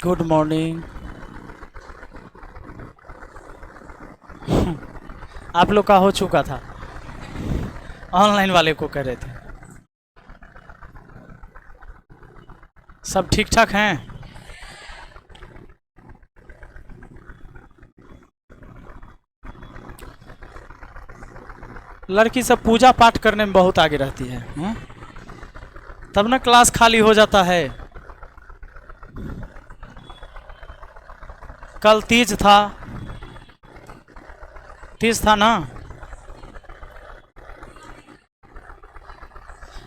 Good morning. आप लोग का हो चुका था, ऑनलाइन वाले को कह रहे थे। सब ठीक ठाक हैं? लड़की सब पूजा पाठ करने में बहुत आगे रहती है, तब ना क्लास खाली हो जाता है। कल तीज था, तीज था ना।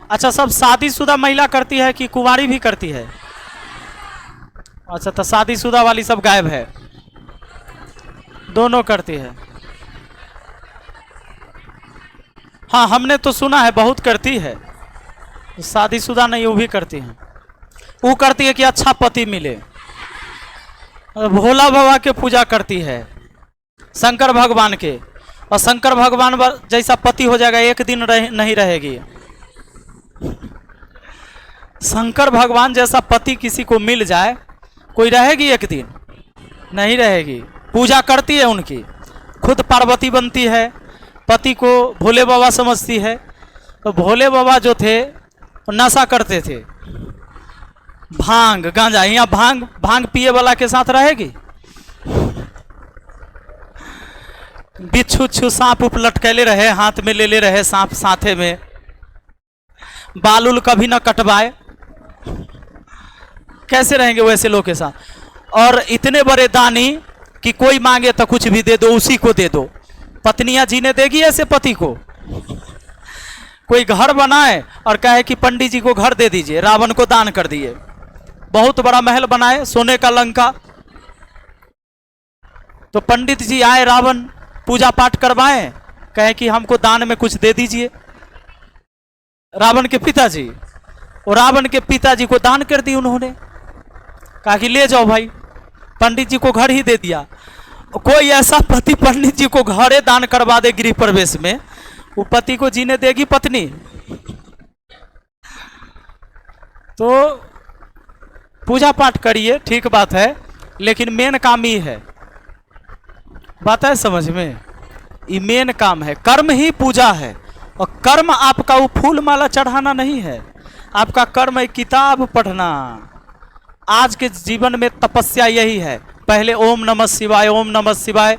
अच्छा, सब शादीशुदा महिला करती है कि कुंवारी भी करती है? अच्छा, तो शादीशुदा वाली सब गायब है, दोनों करती है। हाँ, हमने तो सुना है बहुत करती है। शादीशुदा नहीं, वो भी करती है। वो करती है कि अच्छा पति मिले। भोला बाबा के पूजा करती है, शंकर भगवान के, और शंकर भगवान जैसा पति हो जाएगा, एक दिन नहीं रहेगी। शंकर भगवान जैसा पति किसी को मिल जाए, कोई रहेगी? एक दिन नहीं रहेगी। पूजा करती है उनकी, खुद पार्वती बनती है, पति को भोले बाबा समझती है। तो भोले बाबा जो थे वो नशा करते थे, भांग गांजा। यहाँ भांग पिए वाला के साथ रहेगी? बिच्छू छू सांप उप लटकेले रहे, हाथ में ले रहे सांप साथे में, बालुल कभी ना कटवाए, कैसे रहेंगे वैसे लोग के साथ? और इतने बड़े दानी कि कोई मांगे तो कुछ भी दे दो, उसी को दे दो। पत्नियां जीने देगी ऐसे पति को? कोई घर बनाए और कहे कि पंडित जी को घर दे दीजिए, रावण को दान कर दिए। बहुत बड़ा महल बनाए, सोने का लंका, तो पंडित जी आए, रावण पूजा पाठ करवाए, कहे कि हमको दान में कुछ दे दीजिए। रावण के पिताजी, और रावण के पिताजी को दान कर दी उन्होंने, कहा कि ले जाओ भाई। पंडित जी को घर ही दे दिया। कोई ऐसा पति पंडित जी को घरे दान करवा दे गृह प्रवेश में, वो पति को जीने देगी पत्नी? तो पूजा पाठ करिए, ठीक बात है, लेकिन मेन काम ही है, बात है समझ में? ये मेन काम है, कर्म ही पूजा है। और कर्म आपका वो फूल माला चढ़ाना नहीं है, आपका कर्म है किताब पढ़ना। आज के जीवन में तपस्या यही है। पहले ओम नमः शिवाय, ओम नमः शिवाय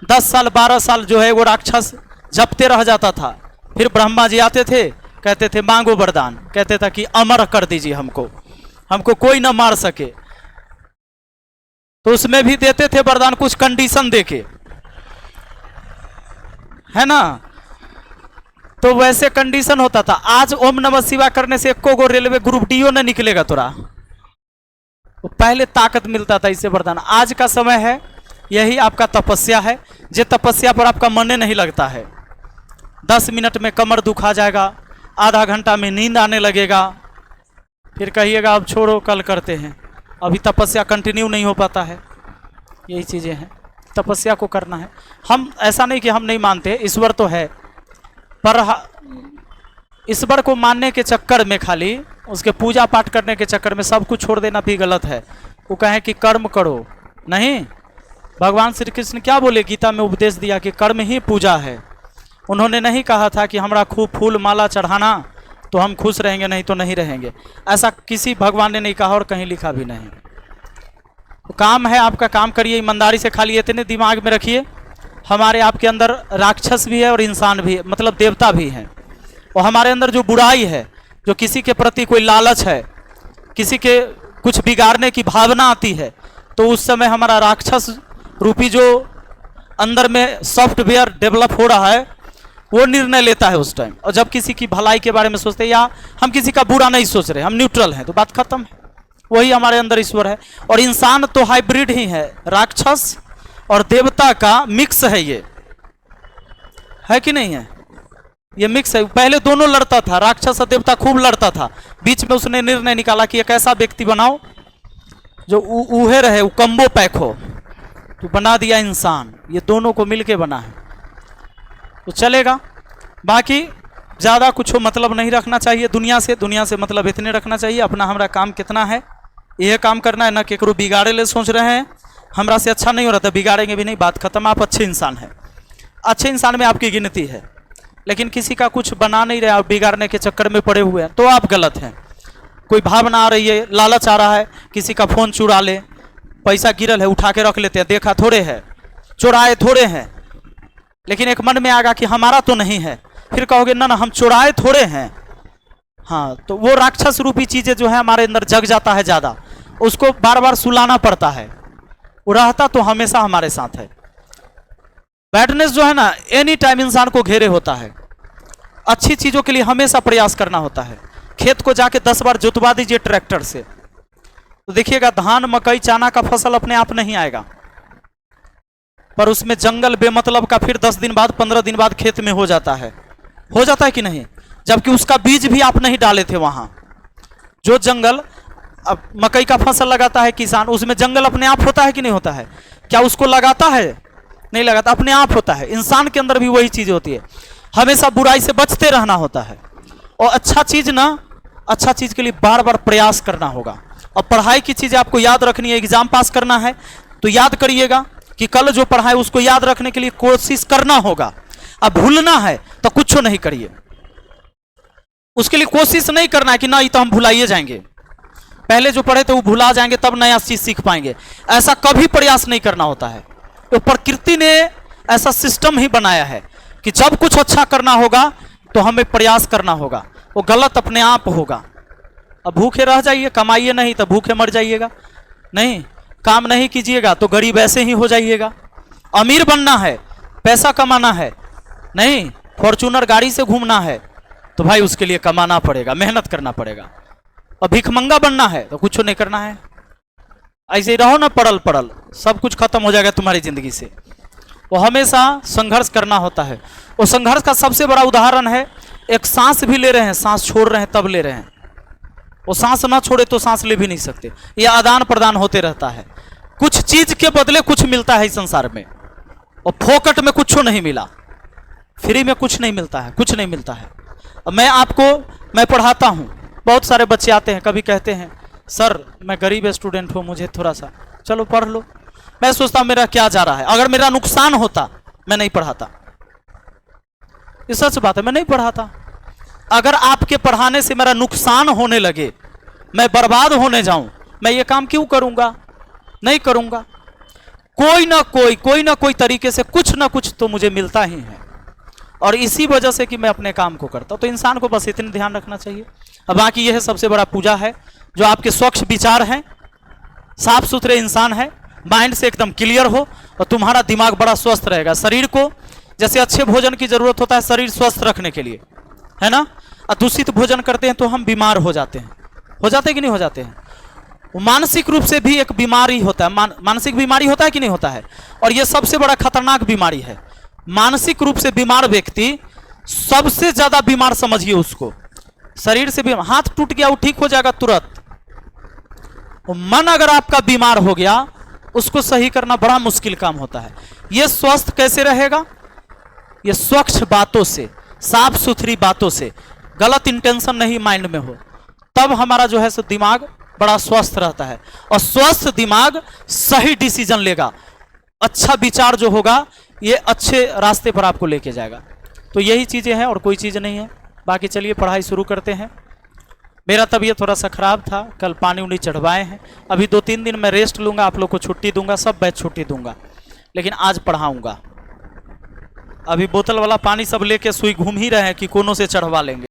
10 साल 12 साल जो है वो राक्षस जपते रह जाता था। फिर ब्रह्मा जी आते थे, कहते थे मांगो वरदान, कहते थे कि अमर कर दीजिए हमको कोई ना मार सके। तो उसमें भी देते थे वरदान कुछ कंडीशन देके, है ना? तो वैसे कंडीशन होता था। आज ओम नमः शिवाय करने से एको गो रेलवे ग्रुप डीओ न निकलेगा तोरा। तो पहले ताकत मिलता था इससे वरदान। आज का समय है, यही आपका तपस्या है। जे तपस्या पर आपका मन नहीं लगता है, 10 मिनट में कमर दुखा जाएगा, आधा घंटा में नींद आने लगेगा, फिर कहिएगा अब छोड़ो कल करते हैं। अभी तपस्या कंटिन्यू नहीं हो पाता है। यही चीज़ें हैं, तपस्या को करना है। हम ऐसा नहीं कि हम नहीं मानते, ईश्वर तो है, पर ईश्वर को मानने के चक्कर में, खाली उसके पूजा पाठ करने के चक्कर में सब कुछ छोड़ देना भी गलत है। वो कहें कि कर्म करो, नहीं। भगवान श्री कृष्ण क्या बोले? गीता में उपदेश दिया कि कर्म ही पूजा है। उन्होंने नहीं कहा था कि हमरा खूब फूल माला चढ़ाना तो हम खुश रहेंगे, नहीं तो नहीं रहेंगे। ऐसा किसी भगवान ने नहीं कहा और कहीं लिखा भी नहीं। तो काम है आपका, काम करिए ईमानदारी से। खाली इतने दिमाग में रखिए, हमारे आपके अंदर राक्षस भी है और इंसान भी है, मतलब देवता भी हैं। और हमारे अंदर जो बुराई है, जो किसी के प्रति कोई लालच है, किसी के कुछ बिगाड़ने की भावना आती है, तो उस समय हमारा राक्षस रूपी जो अंदर में सॉफ्टवेयर डेवलप हो रहा है, वो निर्णय लेता है उस टाइम। और जब किसी की भलाई के बारे में सोचते हैं, या हम किसी का बुरा नहीं सोच रहे, हम न्यूट्रल हैं, तो बात खत्म है। वही हमारे अंदर ईश्वर है। और इंसान तो हाइब्रिड ही है, राक्षस और देवता का मिक्स है। ये है कि नहीं है? ये मिक्स है। पहले दोनों लड़ता था, राक्षस और देवता खूब लड़ता था। बीच में उसने निर्णय निकाला कि एक ऐसा व्यक्ति बनाओ जो उहे रहे, वो कम्बो पैक हो, तो बना दिया इंसान। ये दोनों को मिलके बना है, तो चलेगा। बाकी ज़्यादा कुछ मतलब नहीं रखना चाहिए दुनिया से। दुनिया से मतलब इतने रखना चाहिए, अपना हमारा काम कितना है यह काम करना है, ना केकरो बिगाड़े ले सोच रहे हैं। हमरा से अच्छा नहीं हो रहा था, बिगाड़ेंगे भी नहीं, बात खत्म। आप अच्छे इंसान हैं, अच्छे इंसान में आपकी गिनती है, लेकिन किसी का कुछ बना नहीं रहे आप बिगाड़ने के चक्कर में पड़े हुए हैं, तो आप गलत हैं। कोई भावना आ रही है, लालच आ रहा है, किसी का फोन चुरा ले, पैसा गिरल है उठा के रख लेते हैं, देखा थोड़े है, चुराए थोड़े हैं, लेकिन एक मन में आएगा कि हमारा तो नहीं है, फिर कहोगे ना ना हम चुराए थोड़े हैं। हाँ, तो वो राक्षस रूपी चीजें जो है हमारे अंदर जग जाता है ज्यादा, उसको बार बार सुलाना पड़ता है। वो रहता तो हमेशा हमारे साथ है। बैडनेस जो है ना एनी टाइम इंसान को घेरे होता है। अच्छी चीजों के लिए हमेशा प्रयास करना होता है। खेत को जाके 10 बार जोतवा दीजिए ट्रैक्टर से, तो देखिएगा धान मकई चना का फसल अपने आप नहीं आएगा, पर उसमें जंगल बेमतलब का फिर 10 दिन बाद 15 दिन बाद खेत में हो जाता है कि नहीं, जबकि उसका बीज भी आप नहीं डाले थे वहां। जो जंगल अब मकई का फसल लगाता है किसान, उसमें जंगल अपने आप होता है कि नहीं होता है? क्या उसको लगाता है? नहीं लगाता, अपने आप होता है। इंसान के अंदर भी वही चीज होती है, हमेशा बुराई से बचते रहना होता है, और अच्छा चीज के लिए बार बार प्रयास करना होगा। और पढ़ाई की चीजें आपको याद रखनी है, एग्जाम पास करना है तो याद करिएगा कि कल जो पढ़ा है उसको याद रखने के लिए कोशिश करना होगा। अब भूलना है तो कुछ नहीं करिए, उसके लिए कोशिश नहीं करना है कि ना ये तो हम भुलाइए जाएंगे, पहले जो पढ़े थे वो भुला जाएंगे तब नया चीज सीख पाएंगे, ऐसा कभी प्रयास नहीं करना होता है। तो प्रकृति ने ऐसा सिस्टम ही बनाया है कि जब कुछ अच्छा करना होगा तो हमें प्रयास करना होगा, वो गलत अपने आप होगा। अब भूखे रह जाइए, कमाइए नहीं तो भूखे मर जाइएगा, नहीं काम नहीं कीजिएगा तो गरीब ऐसे ही हो जाइएगा। अमीर बनना है, पैसा कमाना है, नहीं फॉर्च्यूनर गाड़ी से घूमना है तो भाई उसके लिए कमाना पड़ेगा, मेहनत करना पड़ेगा। और भिखमंगा बनना है तो कुछ नहीं करना है, ऐसे ही रहो ना पड़ल पड़ल, सब कुछ खत्म हो जाएगा तुम्हारी जिंदगी से। वो हमेशा संघर्ष करना होता है। वो संघर्ष का सबसे बड़ा उदाहरण है, एक सांस भी ले रहे हैं, सांस छोड़ रहे हैं तब ले रहे हैं। वो सांस ना छोड़े तो सांस ले भी नहीं सकते। ये आदान प्रदान होते रहता है, कुछ चीज के बदले कुछ मिलता है इस संसार में, और फोकट में कुछ नहीं मिला, फ्री में कुछ नहीं मिलता है, कुछ नहीं मिलता है। मैं पढ़ाता हूँ, बहुत सारे बच्चे आते हैं, कभी कहते हैं सर मैं गरीब स्टूडेंट हूँ, मुझे थोड़ा सा चलो पढ़ लो। मैं सोचता हूँ मेरा क्या जा रहा है, अगर मेरा नुकसान होता मैं नहीं पढ़ाता, ये सच बात है, मैं नहीं पढ़ाता। अगर आपके पढ़ाने से मेरा नुकसान होने लगे, मैं बर्बाद होने जाऊं, मैं ये काम क्यों करूंगा? नहीं करूंगा। कोई ना कोई तरीके से कुछ ना कुछ तो मुझे मिलता ही है, और इसी वजह से कि मैं अपने काम को करता हूं। तो इंसान को बस इतने ध्यान रखना चाहिए। अब बाकी यह सबसे बड़ा पूजा है, जो आपके स्वच्छ विचार हैं, साफ सुथरे इंसान है, माइंड से एकदम क्लियर हो, और तुम्हारा दिमाग बड़ा स्वस्थ रहेगा। शरीर को जैसे अच्छे भोजन की जरूरत होता है शरीर स्वस्थ रखने के लिए, है ना, और दूषित भोजन करते हैं तो हम बीमार हो जाते हैं कि नहीं हो जाते हैं? मानसिक रूप से भी एक बीमारी होता है, मानसिक बीमारी होता है कि नहीं होता है? और यह सबसे बड़ा खतरनाक बीमारी है। मानसिक रूप से बीमार व्यक्ति सबसे ज्यादा बीमार समझिए उसको। शरीर से भी हाथ टूट गया वो ठीक हो जाएगा तुरंत, मन अगर आपका बीमार हो गया उसको सही करना बड़ा मुश्किल काम होता है। यह स्वस्थ कैसे रहेगा? ये स्वच्छ बातों से, साफ सुथरी बातों से, गलत इंटेंशन नहीं माइंड में हो, तब हमारा जो है सो दिमाग बड़ा स्वस्थ रहता है। और स्वस्थ दिमाग सही डिसीजन लेगा, अच्छा विचार जो होगा ये अच्छे रास्ते पर आपको लेके जाएगा। तो यही चीजें हैं और कोई चीज नहीं है। बाकी चलिए पढ़ाई शुरू करते हैं। मेरा तबीयत थोड़ा सा खराब था, कल पानी उनी चढ़वाए हैं, अभी 2-3 दिन मैं रेस्ट लूंगा, आप लोग को छुट्टी दूंगा, सब बैच छुट्टी दूंगा, लेकिन आज पढ़ाऊंगा। अभी बोतल वाला पानी सब लेके सुई घूम ही रहे हैं कि कोनों से चढ़वा लेंगे।